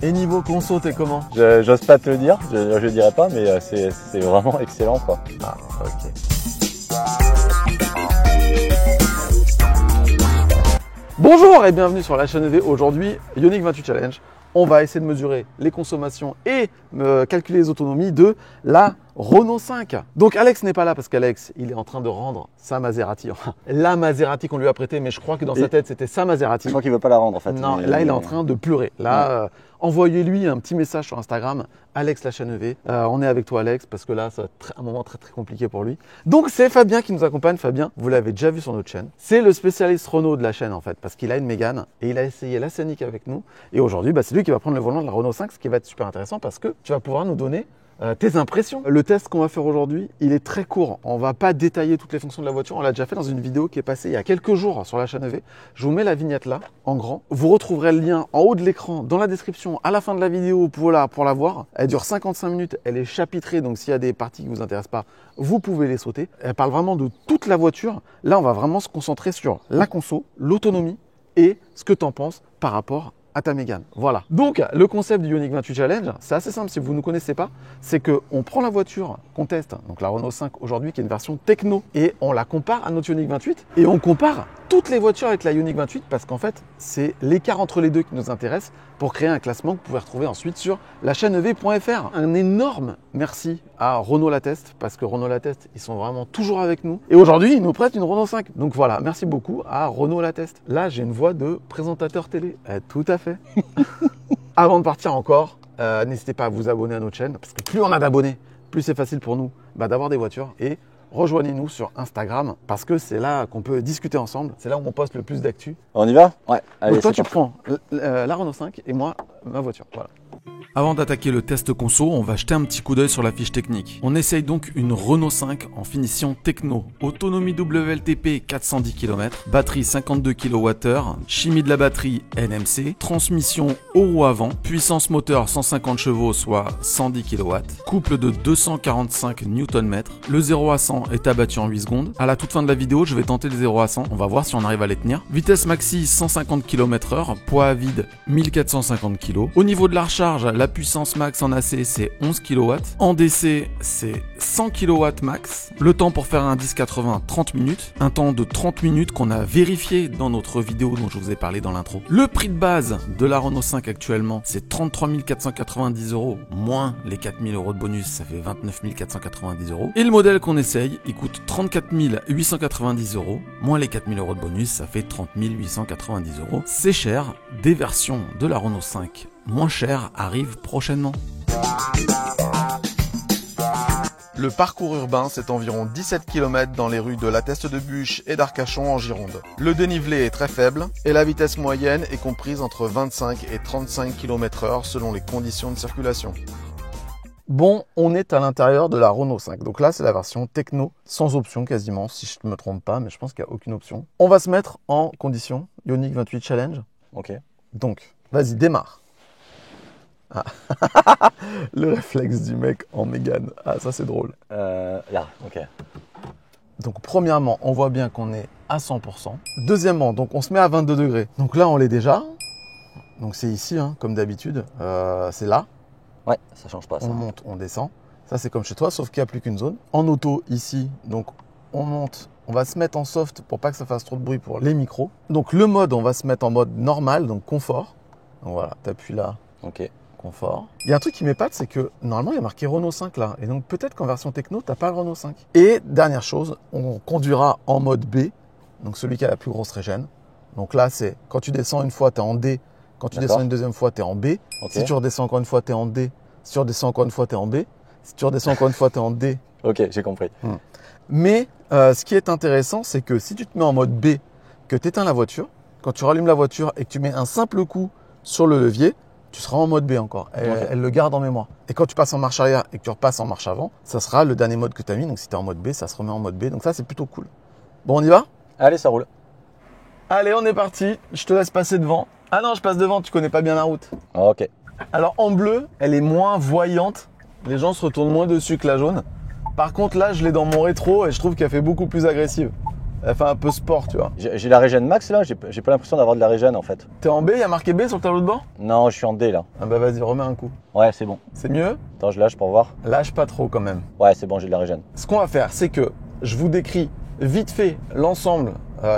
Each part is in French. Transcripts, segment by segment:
Et niveau conso, t'es comment? J'ose pas te le dire, je dirais pas, mais c'est vraiment excellent quoi. Ah, ok. Bonjour et bienvenue sur la chaîne EV. Aujourd'hui, Ioniq 28 Challenge. On va essayer de mesurer les consommations et calculer les autonomies de la Renault 5. Donc Alex n'est pas là parce qu'Alex, il est en train de rendre sa Maserati. La Maserati qu'on lui a prêtée, mais je crois que dans sa tête, c'était sa Maserati. Je crois qu'il veut pas la rendre en fait. Non, là, il est en train de pleurer. Là, envoyez-lui un petit message sur Instagram, Alex la chaîne EV. On est avec toi Alex parce que là, ça va être un moment très compliqué pour lui. Donc c'est Fabien qui nous accompagne. Fabien, vous l'avez déjà vu sur notre chaîne. C'est le spécialiste Renault de la chaîne en fait parce qu'il a une Mégane et il a essayé la Scénic avec nous. Et aujourd'hui, c'est lui qui va prendre le volant de la Renault 5, ce qui va être super intéressant parce que tu vas pouvoir nous donner tes impressions. Le test qu'on va faire aujourd'hui, il est très court. On va pas détailler toutes les fonctions de la voiture. On l'a déjà fait dans une vidéo qui est passée il y a quelques jours sur la chaîne EV. Je vous mets la vignette là, en grand. Vous retrouverez le lien en haut de l'écran, dans la description, à la fin de la vidéo pour la voir. Elle dure 55 minutes. Elle est chapitrée, donc s'il y a des parties qui vous intéressent pas, vous pouvez les sauter. Elle parle vraiment de toute la voiture. Là, on va vraiment se concentrer sur la conso, l'autonomie et ce que tu en penses par rapport à ta Mégane. Voilà. Donc, le concept du Ioniq 28 Challenge, c'est assez simple si vous ne connaissez pas. C'est qu'on prend la voiture qu'on teste, donc la Renault 5 aujourd'hui, qui est une version techno, et on la compare à notre Ioniq 28. Et on compare toutes les voitures avec la Ioniq 28 parce qu'en fait, c'est l'écart entre les deux qui nous intéresse pour créer un classement que vous pouvez retrouver ensuite sur la chaîne ev.fr. Un énorme merci à Renault Latest parce que Renault Latest, ils sont vraiment toujours avec nous. Et aujourd'hui, ils nous prêtent une Renault 5. Donc voilà, merci beaucoup à Renault Latest. Là, j'ai une voix de présentateur télé. Tout à fait. Avant de partir encore, n'hésitez pas à vous abonner à notre chaîne parce que plus on a d'abonnés, plus c'est facile pour nous d'avoir des voitures. Et rejoignez-nous sur Instagram parce que c'est là qu'on peut discuter ensemble. C'est là où on poste le plus d'actu. On y va? Ouais. Allez, donc toi, tu prends la Renault 5 et moi, ma voiture. Voilà. Avant d'attaquer le test conso, on va jeter un petit coup d'œil sur la fiche technique. On essaye donc une Renault 5 en finition techno. Autonomie WLTP 410 km, batterie 52 kWh, chimie de la batterie NMC, transmission aux roues avant, puissance moteur 150 chevaux soit 110 kW, couple de 245 Nm. Le 0 à 100 est abattu en 8 secondes. À la toute fin de la vidéo, je vais tenter le 0 à 100. On va voir si on arrive à les tenir. Vitesse maxi 150 km/h, poids à vide 1450 kg. Au niveau de la recharge, la puissance max en AC c'est 11 kW, en DC c'est 100 kW max, le temps pour faire un 10-80 30 minutes, un temps de 30 minutes qu'on a vérifié dans notre vidéo dont je vous ai parlé dans l'intro. Le prix de base de la Renault 5 actuellement c'est 33 490 €, moins les 4 000 € de bonus, ça fait 29 490 €. Et le modèle qu'on essaye, il coûte 34 890 €, moins les 4 000 € de bonus, ça fait 30 890 €. C'est cher, des versions de la Renault 5 moins cher arrive prochainement. Le parcours urbain, c'est environ 17 km dans les rues de La Teste-de-Buch et d'Arcachon en Gironde. Le dénivelé est très faible et la vitesse moyenne est comprise entre 25 et 35 km/h selon les conditions de circulation. Bon, on est à l'intérieur de la Renault 5. Donc là, c'est la version techno, sans option quasiment, si je ne me trompe pas, mais je pense qu'il n'y a aucune option. On va se mettre en condition Ioniq 28 Challenge. Ok. Donc, vas-y, démarre. Ah. Le réflexe du mec en Mégane. Ah, ça c'est drôle. Là, ok. Donc premièrement, on voit bien qu'on est à 100%. Deuxièmement, donc on se met à 22 degrés. Donc là, on l'est déjà. Donc c'est ici, hein, comme d'habitude. C'est là. Ouais, ça change pas ça. On monte, on descend. Ça c'est comme chez toi, sauf qu'il n'y a plus qu'une zone. En auto, ici, donc on monte. On va se mettre en soft pour pas que ça fasse trop de bruit pour les micros. Donc le mode, on va se mettre en mode normal, donc confort. Donc voilà, t'appuies là. Ok. Confort. Il y a un truc qui m'épate, c'est que normalement il y a marqué Renault 5 là, et donc peut-être qu'en version techno t'as pas le Renault 5. Et dernière chose, on conduira en mode B, donc celui qui a la plus grosse régène. Donc là c'est quand tu descends une fois t'es en D, quand tu descends une deuxième fois t'es en B. Okay. Si tu redescends encore une fois t'es en D, si tu redescends encore une fois t'es en B, si tu redescends encore une fois t'es en D. Ok, j'ai compris. Mais ce qui est intéressant, c'est que si tu te mets en mode B, que tu éteins la voiture, quand tu rallumes la voiture et que tu mets un simple coup sur le levier, tu seras en mode B encore. Elle le garde en mémoire. Et quand tu passes en marche arrière et que tu repasses en marche avant, ça sera le dernier mode que tu as mis. Donc si tu es en mode B, ça se remet en mode B. Donc ça, c'est plutôt cool. Bon, on y va? Allez, ça roule. Allez, on est parti. Je te laisse passer devant. Ah non, je passe devant. Tu connais pas bien la route. Ok. Alors en bleu, elle est moins voyante. Les gens se retournent moins dessus que la jaune. Par contre, là, je l'ai dans mon rétro et je trouve qu'elle fait beaucoup plus agressive. Elle fait un peu sport, tu vois. J'ai la Regen Max là, j'ai pas l'impression d'avoir de la Regen en fait. T'es en B, il y a marqué B sur le tableau de bord? Non, je suis en D là. Ah bah vas-y, remets un coup. Ouais, c'est bon. C'est mieux? Attends, je lâche pour voir. Lâche pas trop quand même. Ouais, c'est bon, j'ai de la Regen. Ce qu'on va faire, c'est que je vous décris vite fait l'ensemble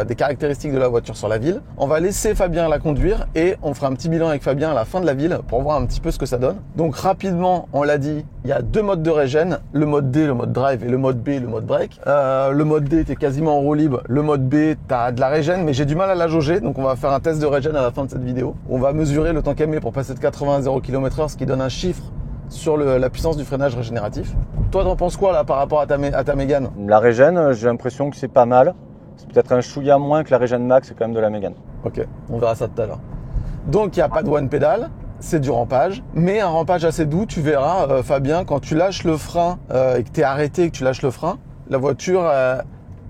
des caractéristiques de la voiture sur la ville. On va laisser Fabien la conduire et on fera un petit bilan avec Fabien à la fin de la ville pour voir un petit peu ce que ça donne. Donc rapidement, on l'a dit, il y a deux modes de régène, le mode D, le mode drive et le mode B, le mode break. Le mode D, t'es quasiment en roue libre. Le mode B, t'as de la régène, mais j'ai du mal à la jauger. Donc on va faire un test de régène à la fin de cette vidéo. On va mesurer le temps qu'elle met pour passer de 80 à 0 km/h, ce qui donne un chiffre sur la puissance du freinage régénératif. Toi, t'en penses quoi là par rapport à ta Mégane? La Regen, j'ai l'impression que c'est pas mal. C'est peut-être un chouïa moins que la Regen Max, c'est quand même de la Mégane. Ok, on verra ça tout à l'heure. Donc il n'y a pas de one pedal, c'est du rampage, mais un rampage assez doux. Tu verras, Fabien, quand tu lâches le frein et que tu es arrêté et que tu lâches le frein, la voiture,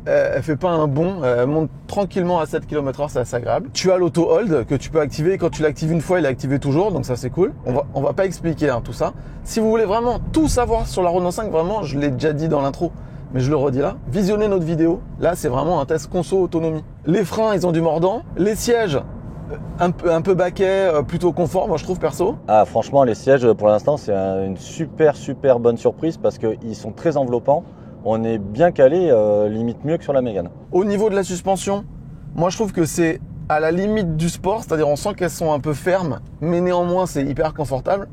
elle fait pas un bond, elle monte tranquillement à 7 km/h, c'est assez agréable. Tu as l'auto-hold que tu peux activer, quand tu l'actives une fois, il est activé toujours, donc ça c'est cool. On va pas expliquer tout ça. Si vous voulez vraiment tout savoir sur la Renault 5, vraiment, je l'ai déjà dit dans l'intro, mais je le redis là, visionnez notre vidéo. Là, c'est vraiment un test conso autonomie. Les freins, ils ont du mordant. Les sièges, un peu baquet, plutôt confort, moi je trouve perso. Ah, franchement, les sièges, pour l'instant, c'est une super bonne surprise parce qu'ils sont très enveloppants. On est bien calé, limite mieux que sur la Mégane. Au niveau de la suspension, moi je trouve que c'est à la limite du sport, c'est-à-dire on sent qu'elles sont un peu fermes, mais néanmoins c'est hyper confortable.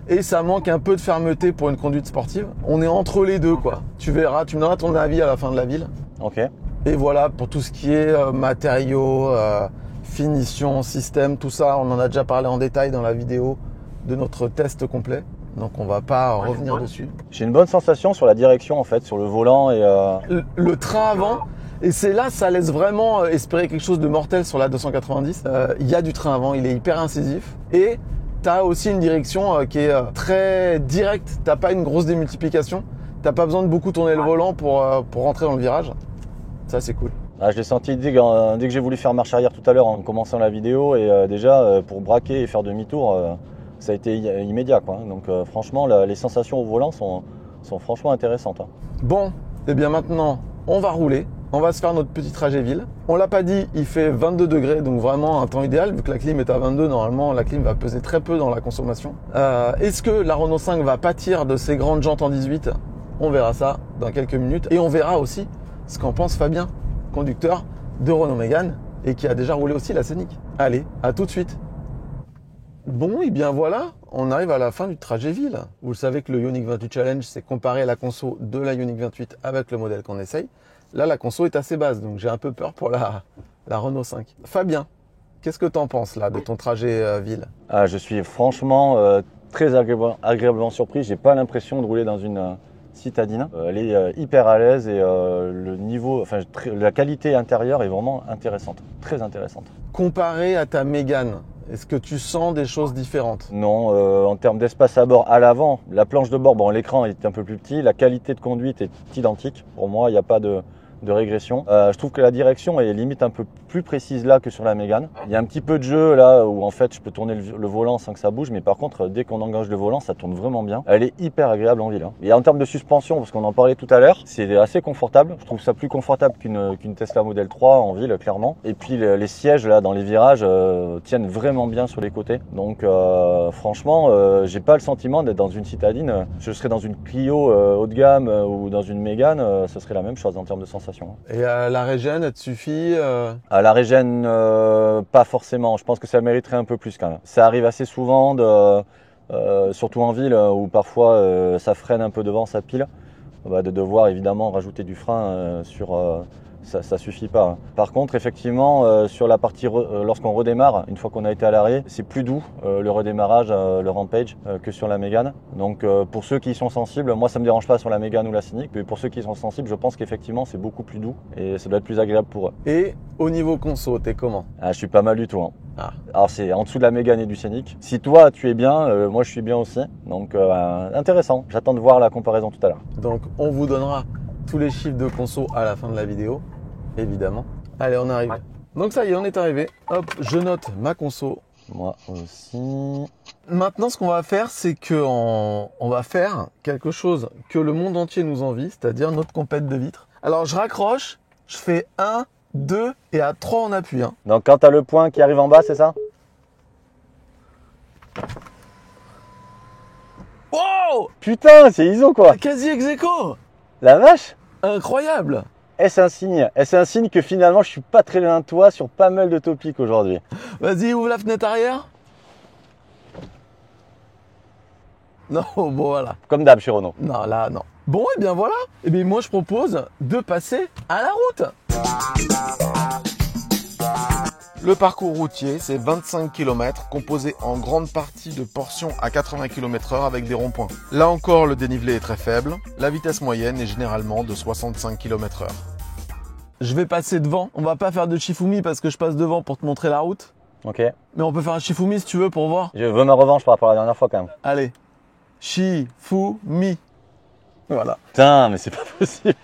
Et ça manque un peu de fermeté pour une conduite sportive. On est entre les deux, quoi. Tu verras, tu me donneras ton avis à la fin de la ville. Ok. Et voilà, pour tout ce qui est matériaux, finition, système, tout ça, on en a déjà parlé en détail dans la vidéo de notre test complet. Donc on va pas revenir dessus. J'ai une bonne sensation sur la direction en fait, sur le volant et le train avant. Et c'est là, ça laisse vraiment espérer quelque chose de mortel sur la 290. Il y a du train avant, il est hyper incisif. Et tu as aussi une direction qui est très directe. T'as pas une grosse démultiplication. T'as pas besoin de beaucoup tourner le volant pour rentrer dans le virage. Ça, c'est cool. Ah, je l'ai senti dès que j'ai voulu faire marche arrière tout à l'heure en commençant la vidéo. Et déjà, pour braquer et faire demi-tour, ça a été immédiat, quoi. Donc franchement, les sensations au volant sont franchement intéressantes. Bon, et bien maintenant, on va rouler. On va se faire notre petit trajet ville. On l'a pas dit, il fait 22 degrés, donc vraiment un temps idéal. Vu que la clim est à 22, normalement, la clim va peser très peu dans la consommation. Est-ce que la Renault 5 va pâtir de ses grandes jantes en 18? On verra ça dans quelques minutes. Et on verra aussi ce qu'en pense Fabien, conducteur de Renault Mégane et qui a déjà roulé aussi la Scénic. Allez, à tout de suite. Bon, et bien voilà, on arrive à la fin du trajet ville. Vous le savez que le Ioniq 28 Challenge, c'est comparer la conso de la Ioniq 28 avec le modèle qu'on essaye. Là, la conso est assez basse, donc j'ai un peu peur pour la Renault 5. Fabien, qu'est-ce que tu en penses là de ton trajet ville? Ah, je suis franchement très agréablement surpris. J'ai pas l'impression de rouler dans une citadine. Elle est hyper à l'aise et le niveau, la qualité intérieure est vraiment intéressante, très intéressante. Comparé à ta Mégane, est-ce que tu sens des choses différentes? Non, en termes d'espace à bord, à l'avant, la planche de bord, bon, l'écran est un peu plus petit, la qualité de conduite est identique. Pour moi, il n'y a pas de régression. Je trouve que la direction est limite un peu plus précise là que sur la Mégane. Il y a un petit peu de jeu là où en fait je peux tourner le volant sans que ça bouge, mais par contre dès qu'on engage le volant, ça tourne vraiment bien. Elle est hyper agréable en ville. Et en termes de suspension, parce qu'on en parlait tout à l'heure, c'est assez confortable. Je trouve ça plus confortable qu'une Tesla Model 3 en ville, clairement. Et puis les sièges là dans les virages tiennent vraiment bien sur les côtés. Donc franchement, j'ai pas le sentiment d'être dans une citadine. Je serais dans une Clio haut de gamme ou dans une Mégane, ce serait la même chose en termes de sensation. Et la Régène, elle te suffit À la Régène, pas forcément. Je pense que ça mériterait un peu plus quand même. Ça arrive assez souvent, surtout en ville, où parfois ça freine un peu devant, ça pile. De devoir évidemment rajouter du frein ça suffit pas. Hein. Par contre, effectivement, sur la partie lorsqu'on redémarre, une fois qu'on a été à l'arrêt, c'est plus doux le redémarrage, le rampage que sur la Mégane. Donc pour ceux qui y sont sensibles, moi ça me dérange pas sur la Mégane ou la Scénic, mais pour ceux qui y sont sensibles, je pense qu'effectivement c'est beaucoup plus doux et ça doit être plus agréable pour eux. Et au niveau conso, t'es comment? Je suis pas mal du tout. Hein. Ah. Alors c'est en dessous de la Mégane et du Scénic. Si toi tu es bien, moi je suis bien aussi. Donc intéressant. J'attends de voir la comparaison tout à l'heure. Donc on vous donnera tous les chiffres de conso à la fin de la vidéo, évidemment. Allez, on arrive. Donc ça y est, on est arrivé. Hop, je note ma conso. Moi aussi. Maintenant, ce qu'on va faire, c'est qu'on va faire quelque chose que le monde entier nous envie, c'est-à-dire notre compète de vitres. Alors, je raccroche Je fais 1, 2 et à 3 on appuie. Hein. Donc quand tu as le point qui arrive en bas, c'est ça? Wow! Putain, c'est ISO quoi. Quasi ex aequo. La vache. Incroyable. Est-ce un signe? Est-ce un signe que finalement je suis pas très loin de toi sur pas mal de topics aujourd'hui? Vas-y, ouvre la fenêtre arrière. Non, bon voilà. Comme d'hab chez Renault. Non, là, non. Bon, et bien voilà. Et bien moi, je propose de passer à la route. Le parcours routier, c'est 25 km composé en grande partie de portions à 80 km/h avec des ronds-points. Là encore, le dénivelé est très faible. La vitesse moyenne est généralement de 65 km/h. Je vais passer devant. On va pas faire de Shifumi parce que je passe devant pour te montrer la route. Ok. Mais on peut faire un Shifumi si tu veux pour voir. Je veux ma revanche par rapport à la dernière fois quand même. Allez. Shifumi. Voilà. Putain, mais c'est pas possible.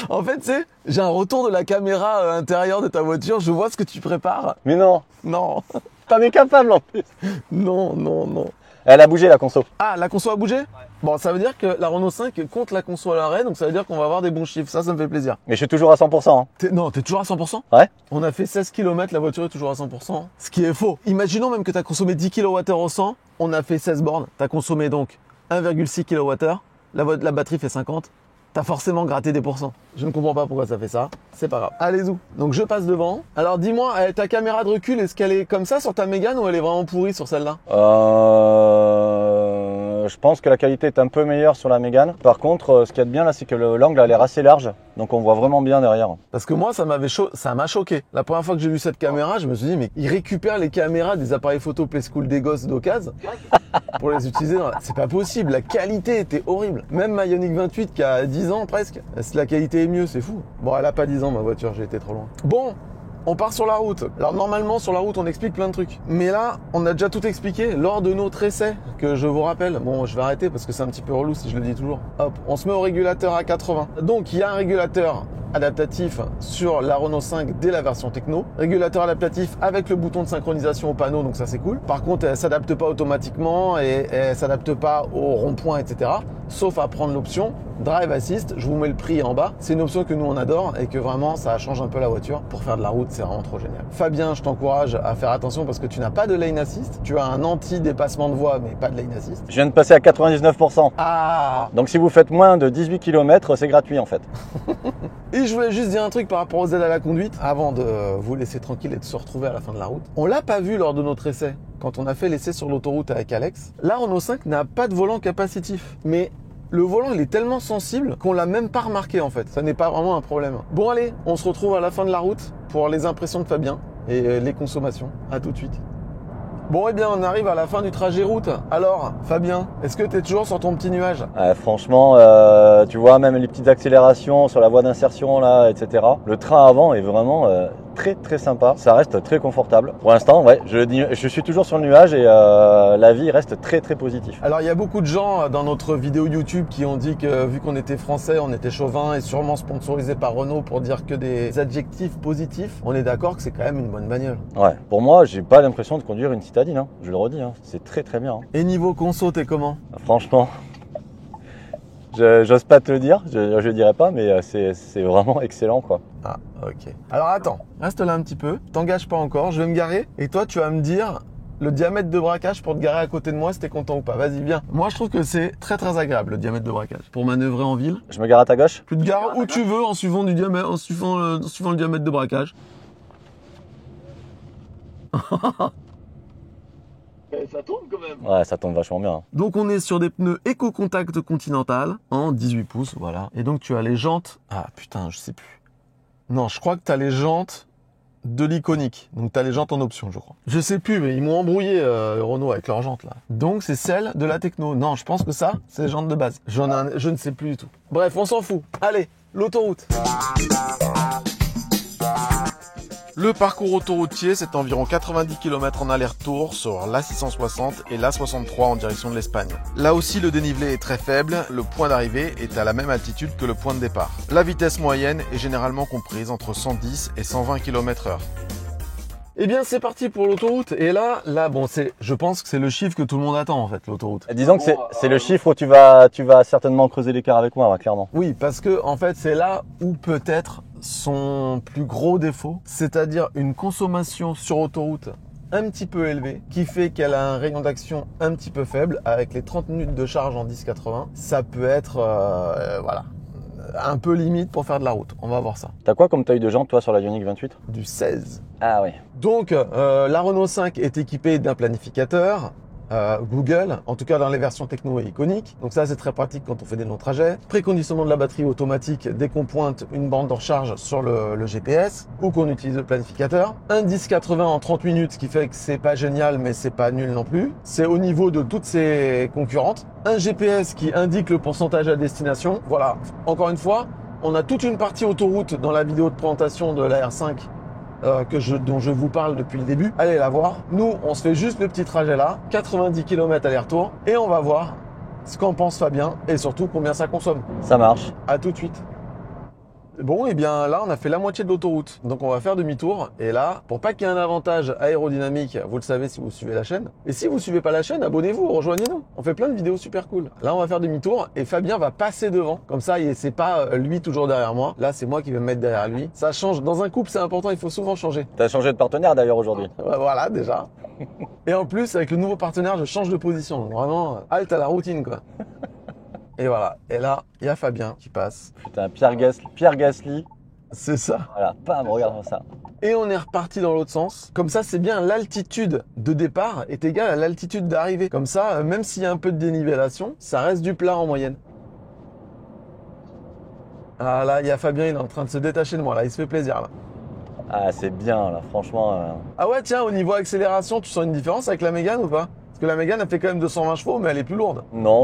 En fait, tu sais, j'ai un retour de la caméra intérieure de ta voiture. Je vois ce que tu prépares. Mais non, Non. t'en es capable en plus. Non, non, non. Elle a bougé la conso. Ah, la conso a bougé? Bon, ça veut dire que la Renault 5 compte la conso à l'arrêt, donc ça veut dire qu'on va avoir des bons chiffres. Ça me fait plaisir. Mais je suis toujours à 100%. Hein. Non, t'es toujours à 100%? Ouais. On a fait 16 km, la voiture est toujours à 100%. Ce qui est faux. Imaginons même que t'as consommé 10 kWh au 100. On a fait 16 bornes. T'as consommé donc 1,6 kWh. La batterie fait 50. T'as forcément gratté des pourcents. Je ne comprends pas pourquoi ça fait ça. C'est pas grave. Allez-y. Donc je passe devant. Alors dis-moi, ta caméra de recul, est-ce qu'elle est comme ça sur ta Mégane ou elle est vraiment pourrie sur celle-là? Je pense que la qualité est un peu meilleure sur la Mégane. Par contre, ce qu'il y a de bien là, c'est que l'angle a l'air assez large. Donc on voit vraiment bien derrière. Parce que moi, ça m'a choqué. La première fois que j'ai vu cette caméra, je me suis dit, mais ils récupèrent les caméras des appareils photo Play School des gosses d'occasion pour les utiliser. C'est pas possible. La qualité était horrible. Même ma Ioniq 28 qui a 10 ans presque, la qualité est mieux, c'est fou. Bon, elle a pas 10 ans ma voiture, j'ai été trop loin. Bon, on part sur la route. Alors normalement sur la route on explique plein de trucs. Mais là on a déjà tout expliqué lors de notre essai que je vous rappelle. Bon je vais arrêter parce que c'est un petit peu relou si je le dis toujours. Hop, on se met au régulateur à 80. Donc il y a un régulateur adaptatif sur la Renault 5 dès la version techno. Régulateur adaptatif avec le bouton de synchronisation au panneau, donc ça c'est cool. Par contre elle s'adapte pas automatiquement et elle s'adapte pas au rond-point, etc. Sauf à prendre l'option Drive Assist. Je vous mets le prix en bas. C'est une option que nous on adore et que vraiment ça change un peu la voiture. Pour faire de la route c'est vraiment trop génial. Fabien, je t'encourage à faire attention parce que tu n'as pas de lane assist. Tu as un anti-dépassement de voie mais pas de lane assist. Je viens de passer à 99%. Ah. Donc si vous faites moins de 18 km, c'est gratuit en fait. Et je voulais juste dire un truc par rapport aux aides à la conduite, avant de vous laisser tranquille et de se retrouver à la fin de la route. On l'a pas vu lors de notre essai, quand on a fait l'essai sur l'autoroute avec Alex. La Renault 5 n'a pas de volant capacitif, mais le volant il est tellement sensible qu'on l'a même pas remarqué en fait. Ça n'est pas vraiment un problème. Bon allez, on se retrouve à la fin de la route pour les impressions de Fabien et les consommations. À tout de suite. Bon, eh bien, on arrive à la fin du trajet route. Alors, Fabien, est-ce que tu es toujours sur ton petit nuage? Franchement, tu vois, même les petites accélérations sur la voie d'insertion, là, etc. Le train avant est vraiment très très sympa. Ça reste très confortable. Pour l'instant, ouais, je suis toujours sur le nuage et la vie reste très très positive. Alors, il y a beaucoup de gens dans notre vidéo YouTube qui ont dit que vu qu'on était français, on était chauvin et sûrement sponsorisé par Renault pour dire que des adjectifs positifs. On est d'accord que c'est quand même une bonne bagnole. Ouais, pour moi, j'ai pas l'impression de conduire une citadine. Hein. Je le redis, hein. C'est très très bien. Hein. Et niveau conso, t'es comment? Franchement, j'ose pas te le dire, je dirais pas, mais c'est vraiment excellent quoi. Ah, ok. Alors attends, reste là un petit peu, t'engages pas encore, je vais me garer et toi tu vas me dire le diamètre de braquage pour te garer à côté de moi si t'es content ou pas. Vas-y, viens. Moi je trouve que c'est très très agréable le diamètre de braquage pour manœuvrer en ville. Je me gare à ta gauche? Tu te gares où tu veux en suivant le diamètre de braquage. Ça tombe quand même. Ouais, ça tombe vachement bien. Donc on est sur des pneus Eco-Contact Continental en 18 pouces, voilà. Et donc tu as les jantes. Ah putain, je sais plus. Non, je crois que tu as les jantes de l'Iconic. Donc tu as les jantes en option, je crois. Je sais plus, mais ils m'ont embrouillé Renault avec leurs jantes là. Donc c'est celle de la Techno. Non, je pense que ça, c'est les jantes de base. Je ne sais plus du tout. Bref, on s'en fout. Allez, l'autoroute. Le parcours autoroutier, c'est environ 90 km en aller-retour sur l'A660 et l'A63 en direction de l'Espagne. Là aussi, le dénivelé est très faible, le point d'arrivée est à la même altitude que le point de départ. La vitesse moyenne est généralement comprise entre 110 et 120 km/h. Eh bien, c'est parti pour l'autoroute. Et là, bon, je pense que c'est le chiffre que tout le monde attend, en fait, l'autoroute. Disons que c'est le chiffre où tu vas certainement creuser l'écart avec moi, clairement. Oui, parce que, en fait, c'est là où peut-être son plus gros défaut, c'est-à-dire une consommation sur autoroute un petit peu élevée, qui fait qu'elle a un rayon d'action un petit peu faible, avec les 30 minutes de charge en 10,80. Ça peut être, voilà, un peu limite pour faire de la route. On va voir ça. T'as quoi comme taille de jante, toi, sur la Ioniq 28? Du 16. Ah oui. Donc, la Renault 5 est équipée d'un planificateur Google, en tout cas dans les versions techno et iconiques. Donc ça, c'est très pratique quand on fait des longs trajets. Préconditionnement de la batterie automatique dès qu'on pointe une bande de recharge sur le GPS ou qu'on utilise le planificateur. Un 10,80 en 30 minutes, ce qui fait que c'est pas génial, mais c'est pas nul non plus. C'est au niveau de toutes ses concurrentes. Un GPS qui indique le pourcentage à destination. Voilà, encore une fois, on a toute une partie autoroute dans la vidéo de présentation de la R5 dont je vous parle depuis le début. Allez la voir. Nous, on se fait juste le petit trajet là, 90 km aller-retour, et on va voir ce qu'en pense Fabien et surtout combien ça consomme. Ça marche. À tout de suite. Bon, et bien là, on a fait la moitié de l'autoroute. Donc on va faire demi-tour. Et là, pour pas qu'il y ait un avantage aérodynamique, vous le savez si vous suivez la chaîne. Et si vous suivez pas la chaîne, abonnez-vous, rejoignez-nous. On fait plein de vidéos super cool. Là, on va faire demi-tour et Fabien va passer devant. Comme ça, c'est pas lui toujours derrière moi. Là, c'est moi qui vais me mettre derrière lui. Ça change. Dans un couple, c'est important, il faut souvent changer. T'as changé de partenaire d'ailleurs aujourd'hui. Voilà, déjà. Et en plus, avec le nouveau partenaire, je change de position. Donc vraiment, halte à la routine, quoi. Et voilà. Et là, il y a Fabien qui passe. Putain, Pierre Gasly. C'est ça. Voilà, bam, regarde ça. Et on est reparti dans l'autre sens. Comme ça, c'est bien, l'altitude de départ est égale à l'altitude d'arrivée. Comme ça, même s'il y a un peu de dénivellation, ça reste du plat en moyenne. Ah là, il y a Fabien, il est en train de se détacher de moi, là, il se fait plaisir, là. Ah, c'est bien, là, franchement. Ah ouais, tiens, au niveau accélération, tu sens une différence avec la Mégane ou pas? Parce que la Mégane, elle fait quand même 220 chevaux, mais elle est plus lourde. Non,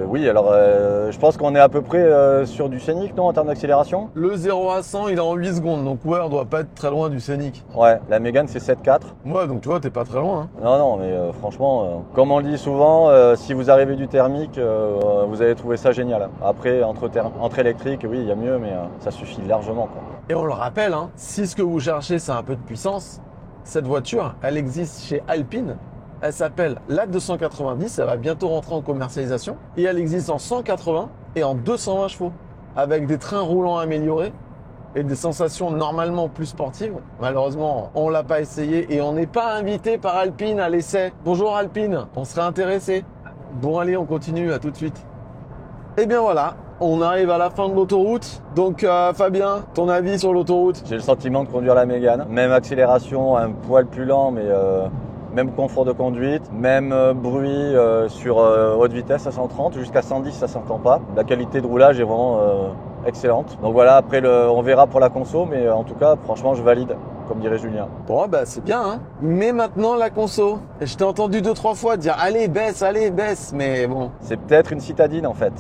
oui, alors je pense qu'on est à peu près sur du scénic, non, en termes d'accélération? Le 0 à 100, il est en 8 secondes, donc ouais, on doit pas être très loin du scénic. Ouais, la Mégane, c'est 7,4. Ouais, donc tu vois, t'es pas très loin. Hein. Non, mais franchement, comme on le dit souvent, si vous arrivez du thermique, vous allez trouver ça génial. Après, entre électrique, oui, il y a mieux, mais ça suffit largement, quoi. Et on le rappelle, hein, si ce que vous cherchez, c'est un peu de puissance, cette voiture, elle existe chez Alpine. Elle s'appelle la 290, elle va bientôt rentrer en commercialisation. Et elle existe en 180 et en 220 chevaux. Avec des trains roulants améliorés et des sensations normalement plus sportives. Malheureusement, on l'a pas essayé et on n'est pas invité par Alpine à l'essai. Bonjour Alpine, on serait intéressé. Bon allez, on continue, à tout de suite. Et bien voilà, on arrive à la fin de l'autoroute. Donc Fabien, ton avis sur l'autoroute? J'ai le sentiment de conduire la Mégane. Même accélération, un poil plus lent, mais même confort de conduite, même bruit sur haute vitesse à 130, jusqu'à 110 ça s'entend pas. La qualité de roulage est vraiment excellente. Donc voilà, après on verra pour la conso, mais en tout cas, franchement, je valide, comme dirait Julien. Bon, bah c'est bien, hein. Mais maintenant, la conso. Et je t'ai entendu 2-3 fois dire allez, baisse, mais bon. C'est peut-être une citadine en fait.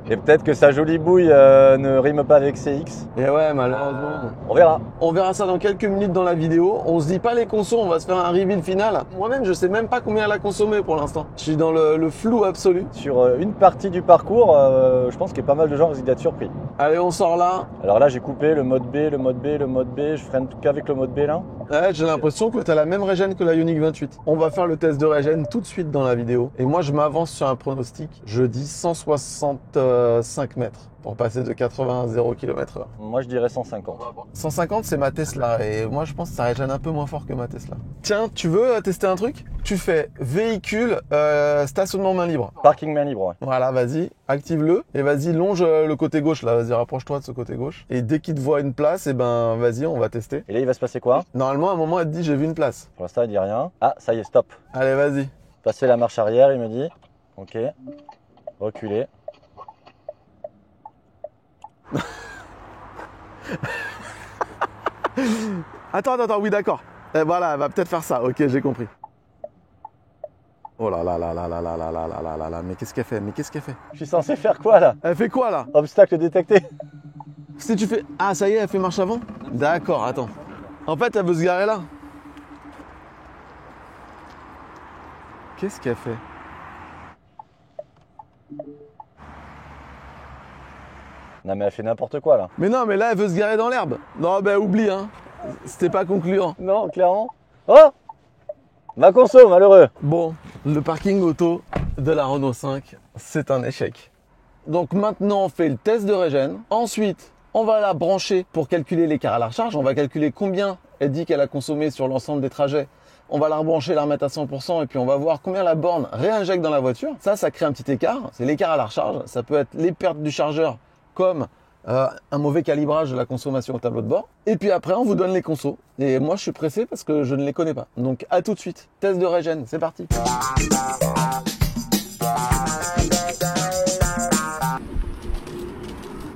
Et peut-être que sa jolie bouille ne rime pas avec CX. Et ouais, malheureusement. On verra. On verra ça dans quelques minutes dans la vidéo. On se dit pas les consos, on va se faire un reveal final. Moi-même, je sais même pas combien elle a consommé pour l'instant. Je suis dans le flou absolu. Sur une partie du parcours, je pense qu'il y a pas mal de gens risquent d'être surpris. Allez, on sort là. Alors là, j'ai coupé le mode B, le mode B, le mode B. Je freine qu'avec le mode B là. Ouais, j'ai l'impression que tu as la même régène que la Ioniq 28. On va faire le test de régène tout de suite dans la vidéo. Et moi, je m'avance sur un pronostic. Je dis 165 mètres pour passer de 80 à 0 km/h. Moi, je dirais 150. 150, c'est ma Tesla. Et moi, je pense que ça régène un peu moins fort que ma Tesla. Tiens, tu veux tester un truc? Tu fais véhicule, stationnement main libre. Parking main libre, ouais. Voilà, vas-y, active-le. Et vas-y, longe le côté gauche là. Vas-y, rapproche-toi de ce côté gauche. Et dès qu'il te voit une place, et ben vas-y, on va tester. Et là, il va se passer quoi? Normalement, à un moment, elle te dit j'ai vu une place. Pour l'instant, il dit rien. Ah, ça y est, stop. Allez, vas-y. Passer la marche arrière, il me dit. Ok. Reculer. Attends, oui, d'accord. Et voilà, elle va peut-être faire ça. Ok, j'ai compris. Oh là là là là là là là là là là là là. Mais qu'est-ce qu'elle fait? Je suis censé faire quoi là? Elle fait quoi là? Obstacle détecté. Si tu fais... Ah, ça y est, elle fait marche avant? D'accord, attends. En fait, elle veut se garer là. Qu'est-ce qu'elle fait? Non mais elle fait n'importe quoi là. Mais non, mais là, elle veut se garer dans l'herbe. Non, ben oublie, hein. C'était pas concluant. Non, clairement. Oh, ma conso, malheureux. Bon, le parking auto de la Renault 5, c'est un échec. Donc maintenant, on fait le test de régène. Ensuite, on va la brancher pour calculer l'écart à la recharge. On va calculer combien elle dit qu'elle a consommé sur l'ensemble des trajets. On va la rebrancher, la remettre à 100% et puis on va voir combien la borne réinjecte dans la voiture. Ça crée un petit écart. C'est l'écart à la recharge. Ça peut être les pertes du chargeur comme un mauvais calibrage de la consommation au tableau de bord. Et puis après, on vous donne les consos. Et moi, je suis pressé parce que je ne les connais pas. Donc à tout de suite. Test de régène, c'est parti.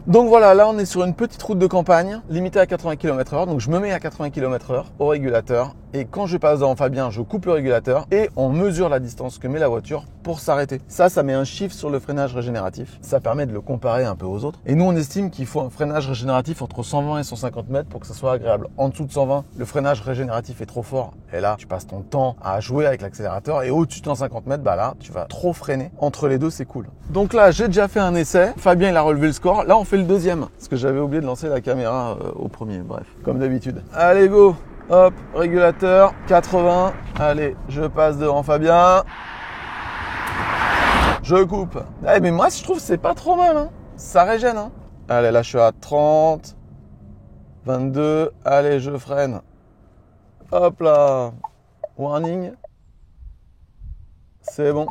Donc voilà, là on est sur une petite route de campagne, limitée à 80 km/h. Donc je me mets à 80 km/h au régulateur. Et quand je passe devant Fabien, je coupe le régulateur et on mesure la distance que met la voiture pour s'arrêter. Ça met un chiffre sur le freinage régénératif. Ça permet de le comparer un peu aux autres. Et nous, on estime qu'il faut un freinage régénératif entre 120 et 150 mètres pour que ça soit agréable. En dessous de 120, le freinage régénératif est trop fort. Et là, tu passes ton temps à jouer avec l'accélérateur. Et au-dessus de 150 mètres, bah là, tu vas trop freiner. Entre les deux, c'est cool. Donc là, j'ai déjà fait un essai. Fabien, il a relevé le score. Là, on fait le deuxième. Parce que j'avais oublié de lancer la caméra au premier. Bref, comme d'habitude. Allez, go! Hop, régulateur, 80. Allez, je passe devant Fabien. Je coupe. Eh, mais moi, je trouve que c'est pas trop mal. Hein. Ça régène. Hein. Allez, là, je suis à 30. 22. Allez, je freine. Hop là. Warning. C'est bon.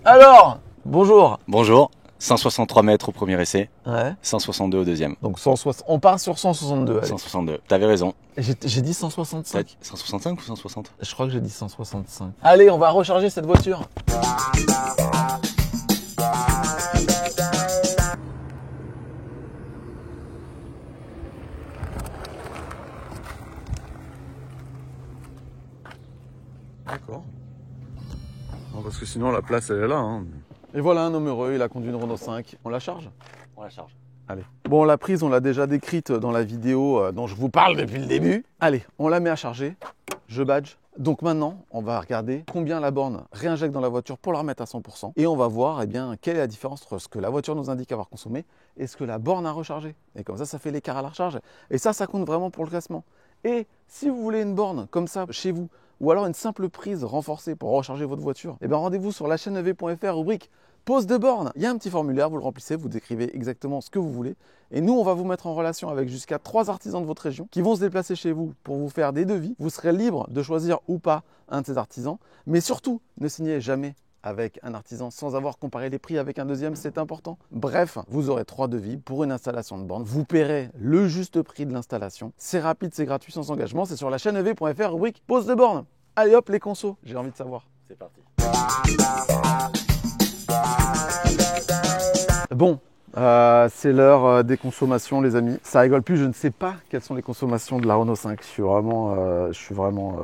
Alors, bonjour. Bonjour. 163 mètres au premier essai, Ouais. 162 au deuxième. Donc 160. On part sur 162. Allez. 162. T'avais raison. J'ai dit 165. 165 ou 160? Je crois que j'ai dit 165. Allez, on va recharger cette voiture. D'accord. Non, parce que sinon la place elle est là. Hein. Et voilà un homme heureux, il a conduit une Renault 5. On la charge? On la charge. Allez. Bon, la prise, on l'a déjà décrite dans la vidéo dont je vous parle depuis le début. Allez, on la met à charger. Je badge. Donc maintenant, on va regarder combien la borne réinjecte dans la voiture pour la remettre à 100%. Et on va voir quelle est la différence entre ce que la voiture nous indique avoir consommé et ce que la borne a rechargé. Et comme ça fait l'écart à la recharge. Et ça compte vraiment pour le classement. Et si vous voulez une borne comme ça chez vous, ou alors une simple prise renforcée pour recharger votre voiture, eh bien rendez-vous sur la chaîne EV.fr, rubrique pose de borne. Il y a un petit formulaire, vous le remplissez, vous décrivez exactement ce que vous voulez. Et nous, on va vous mettre en relation avec jusqu'à 3 artisans de votre région qui vont se déplacer chez vous pour vous faire des devis. Vous serez libre de choisir ou pas un de ces artisans. Mais surtout, ne signez jamais avec un artisan sans avoir comparé les prix avec un deuxième, c'est important. Bref, vous aurez 3 devis pour une installation de borne. Vous paierez le juste prix de l'installation. C'est rapide, c'est gratuit, sans engagement. C'est sur la chaîne EV.fr, rubrique pose de borne. Allez hop, les consos, j'ai envie de savoir. C'est parti. Bon, c'est l'heure des consommations, les amis. Ça rigole plus, je ne sais pas quelles sont les consommations de la Renault 5. Je suis vraiment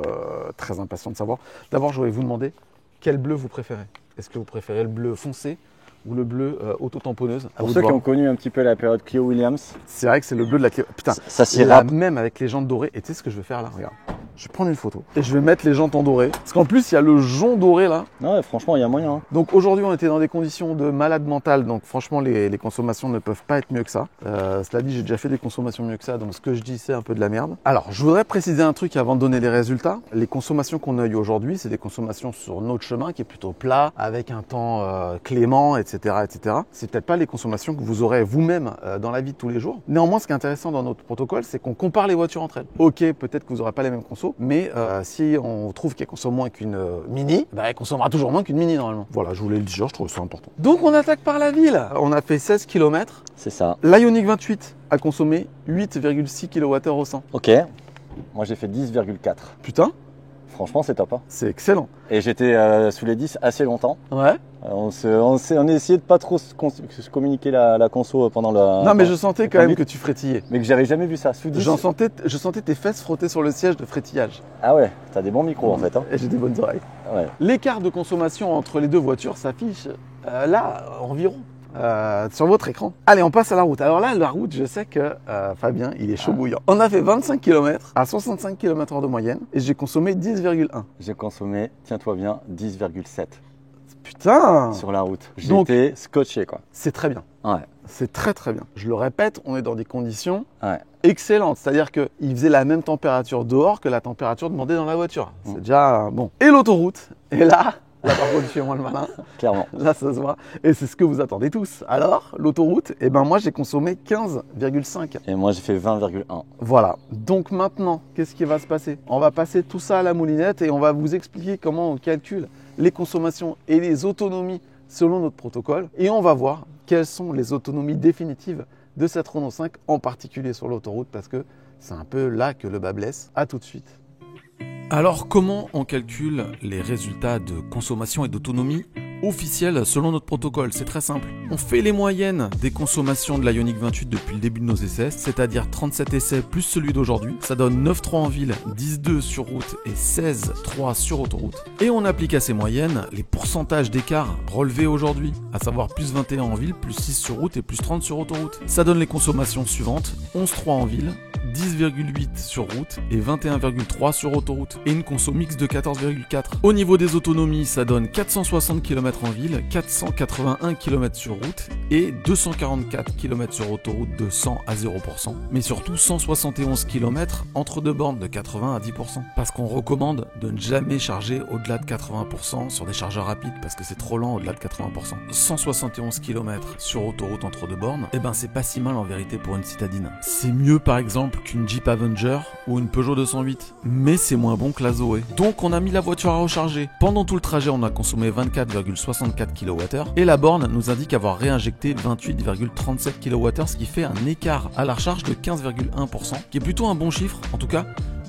très impatient de savoir. D'abord, je voulais vous demander quel bleu vous préférez. Est-ce que vous préférez le bleu foncé ou le bleu auto-tamponneuse? Pour ceux qui ont connu un petit peu la période Clio Williams, c'est vrai que c'est le bleu de la Clio. Putain, ça s'y là, rappe. même avec les jantes dorées. Et tu sais ce que je vais faire là? Regarde. Je vais prendre une photo et je vais mettre les jantes en doré. Parce qu'en plus, il y a le jonc doré là. Non, franchement, il y a moyen. Hein. Donc aujourd'hui, on était dans des conditions de malade mental. Donc franchement, les consommations ne peuvent pas être mieux que ça. Cela dit, j'ai déjà fait des consommations mieux que ça. Donc ce que je dis, c'est un peu de la merde. Alors, je voudrais préciser un truc avant de donner les résultats. Les consommations qu'on a eues aujourd'hui, c'est des consommations sur notre chemin qui est plutôt plat, avec un temps clément, etc., etc. C'est peut-être pas les consommations que vous aurez vous-même dans la vie de tous les jours. Néanmoins, ce qui est intéressant dans notre protocole, c'est qu'on compare les voitures entre elles. Ok, peut-être que vous n'aurez pas les mêmes consos, mais si on trouve qu'elle consomme moins qu'une Mini, bah, elle consommera toujours moins qu'une Mini normalement. Voilà, je voulais le dire, je trouve ça important. Donc on attaque par la ville. On a fait 16 km. C'est ça. L'Ioniq 28 a consommé 8,6 kWh au 100. Ok. Moi, j'ai fait 10,4. Putain, Franchement, c'est top. Hein. c'est excellent. Et j'étais sous les 10 assez longtemps. Ouais. On a essayé de pas trop se communiquer la conso pendant la. Non, mais je sentais quand même conduite. que tu frétillais. Mais que j'avais jamais vu ça. Sous 10. Je sentais tes fesses frotter sur le siège de frétillage. Ah ouais, t'as des bons micros en fait. Hein. Et j'ai des bonnes oreilles. Ouais. L'écart de consommation entre les deux voitures s'affiche là, environ. Sur votre écran. Allez, on passe à la route. Alors là, la route, je sais que Fabien, il est chaud bouillant. On a fait 25 km à 65 km/h de moyenne et j'ai consommé 10,1. J'ai consommé, tiens-toi bien, 10,7. Putain, sur la route. Donc- J'étais scotché, quoi. c'est très bien. Ouais. C'est très très bien. Je le répète, on est dans des conditions Ouais. excellentes. C'est-à-dire qu'il faisait la même température dehors que la température demandée dans la voiture. C'est déjà bon. Et l'autoroute. Et là par contre, fais-moi le malin. Clairement. Là, ça se voit. Et c'est ce que vous attendez tous. Alors, l'autoroute, eh ben moi, j'ai consommé 15,5. Et moi, j'ai fait 20,1. Voilà. Donc maintenant, qu'est-ce qui va se passer? On va passer tout ça à la moulinette et on va vous expliquer comment on calcule les consommations et les autonomies selon notre protocole. Et on va voir quelles sont les autonomies définitives de cette Renault 5, en particulier sur l'autoroute, parce que c'est un peu là que le bas blesse. À tout de suite. Alors comment on calcule les résultats de consommation et d'autonomie officiels selon notre protocole? C'est très simple. On fait les moyennes des consommations de la Ioniq 28 depuis le début de nos essais, c'est-à-dire 37 essais plus celui d'aujourd'hui. Ça donne 9,3 en ville, 10,2 sur route et 16,3 sur autoroute. Et on applique à ces moyennes les pourcentages d'écart relevés aujourd'hui, à savoir plus 21 en ville, plus 6 sur route et plus 30 sur autoroute. Ça donne les consommations suivantes, 11,3 en ville, 10,8 sur route et 21,3 sur autoroute, et une conso mix de 14,4. Au niveau des autonomies, ça donne 460 km en ville, 481 km sur route et 244 km sur autoroute de 100 à 0%, mais surtout 171 km entre deux bornes de 80 à 10%, parce qu'on recommande de ne jamais charger au-delà de 80% sur des chargeurs rapides, parce que c'est trop lent au-delà de 80%. 171 km sur autoroute entre deux bornes, et ben c'est pas si mal en vérité pour une citadine. C'est mieux par exemple qu'une Jeep Avenger ou une Peugeot 208, mais c'est moins bon que la Zoé. Donc on a mis la voiture à recharger. Pendant tout le trajet, on a consommé 24,64 kWh et la borne nous indique avoir réinjecté 28,37 kWh, ce qui fait un écart à la recharge de 15,1%, qui est plutôt un bon chiffre, en tout cas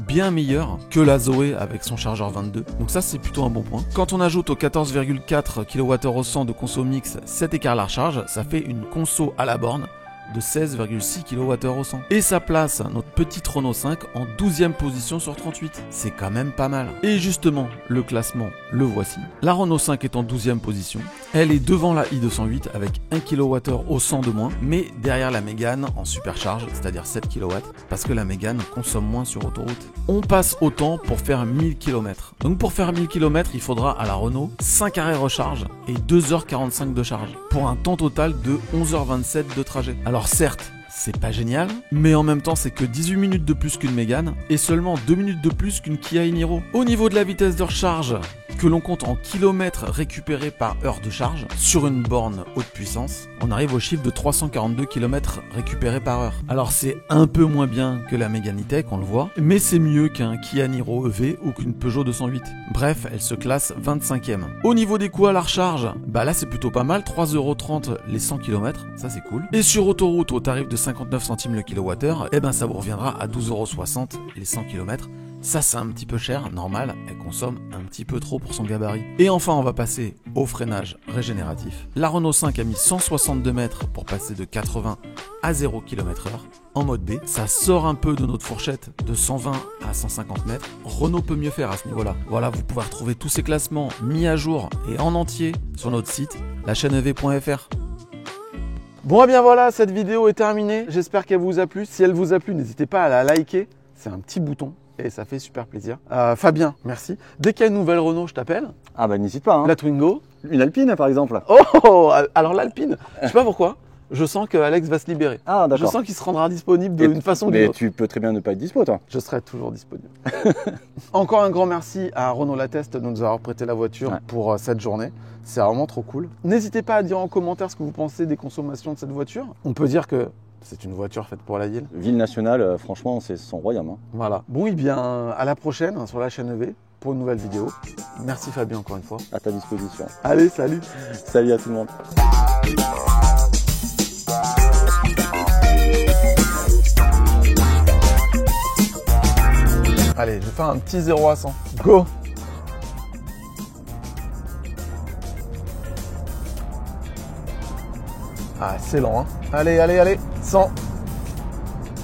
bien meilleur que la Zoé avec son chargeur 22. Donc ça, c'est plutôt un bon point. Quand on ajoute aux 14,4 kWh au 100 de conso mix cet écart à la recharge, ça fait une conso à la borne de 16,6 kWh au 100. Et ça place notre petite Renault 5 en 12e position sur 38. C'est quand même pas mal. Et justement, le classement, le voici. La Renault 5 est en 12e position. Elle est devant la i208 avec 1 kWh au 100 de moins, mais derrière la Mégane en supercharge, c'est-à-dire 7 kW, parce que la Mégane consomme moins sur autoroute. On passe au temps pour faire 1000 km. Donc pour faire 1000 km, il faudra à la Renault 5 arrêts recharge et 2h45 de charge, pour un temps total de 11h27 de trajet. Alors certes, c'est pas génial, mais en même temps c'est que 18 minutes de plus qu'une Mégane et seulement 2 minutes de plus qu'une Kia e-Niro. Au niveau de la vitesse de recharge, que l'on compte en kilomètres récupérés par heure de charge sur une borne haute puissance, on arrive au chiffre de 342 km récupérés par heure. Alors c'est un peu moins bien que la Mégane E-Tech, on le voit, mais c'est mieux qu'un Kia Niro EV ou qu'une Peugeot 208. Bref, elle se classe 25e. Au niveau des coûts à la recharge, bah là c'est plutôt pas mal, 3,30€ les 100 km, ça c'est cool. Et sur autoroute au tarif de 59 centimes le kilowattheure, eh ben ça vous reviendra à 12,60€ les 100 km. Ça c'est un petit peu cher, normal, elle consomme un petit peu trop pour son gabarit. Et enfin on va passer au freinage régénératif. La Renault 5 a mis 162 mètres pour passer de 80 à 0 km/h en mode B. Ça sort un peu de notre fourchette de 120 à 150 mètres. Renault peut mieux faire à ce niveau-là. Voilà, vous pouvez retrouver tous ces classements mis à jour et en entier sur notre site, lachaînev.fr. Bon, et bien voilà, cette vidéo est terminée. J'espère qu'elle vous a plu. Si elle vous a plu, n'hésitez pas à la liker. C'est un petit bouton et ça fait super plaisir. Fabien, merci. Dès qu'il y a une nouvelle Renault, je t'appelle. Ah bah n'hésite pas. Hein. La Twingo. Une Alpine par exemple. Oh, alors l'Alpine, je sais pas pourquoi. Je sens que Alex va se libérer. Ah Je d'accord. sens qu'il se rendra disponible d'une façon ou d'une Mais autre. tu peux très bien ne pas être dispo toi. Je serai toujours disponible. Encore un grand merci à Renault Lateste de nous avoir prêté la voiture pour cette journée. C'est vraiment trop cool. N'hésitez pas à dire en commentaire ce que vous pensez des consommations de cette voiture. On peut dire que c'est une voiture faite pour la ville. Ville nationale, franchement c'est son royaume. Hein. Voilà. Bon, et bien à la prochaine sur la chaîne EV pour une nouvelle vidéo. Merci Fabien encore une fois. À ta disposition. Allez, salut. Salut à tout le monde. Allez, je vais faire un petit 0 à 100. Go. Ah, c'est lent, hein. Allez, allez, allez. 100.